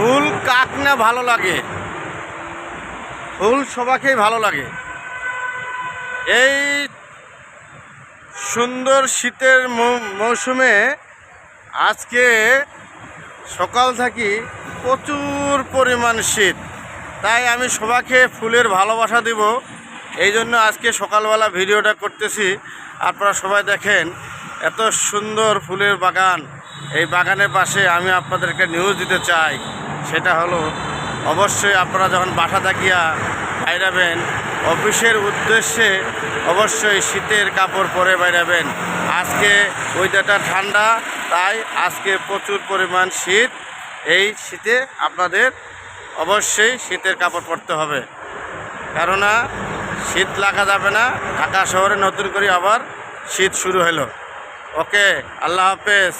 ফুল কাক না ভালো লাগে, ফুল সবাইকেই ভালো লাগে। এই সুন্দর শীতের মৌসুমে আজকে সকাল থেকে প্রচুর পরিমাণ শীত, তাই আমি সবাইকে ফুলের ভালোবাসা দিব। এই জন্য আজকে সকালবেলা ভিডিওটা করতেছি। আপনারা সবাই দেখেন এত সুন্দর ফুলের বাগান। এই বাগানের পাশে আমি আপনাদেরকে নিউজ দিতে চাই, সেটা হলো অবশ্যই আপনারা যখন বাসা থাকিয়া বাইরাবেন অফিসের উদ্দেশ্যে অবশ্যই শীতের কাপড় পরে বাইরাবেন। আজকে ওয়েদারটা ঠান্ডা, তাই আজকে প্রচুর পরিমাণ শীত। এই শীতে আপনাদের অবশ্যই শীতের কাপড় পরতে হবে, কেননা শীত লাগা যাবে না। ঢাকা শহরে নতুন করে আবার শীত শুরু হলো। ওকে, আল্লাহ হাফেজ।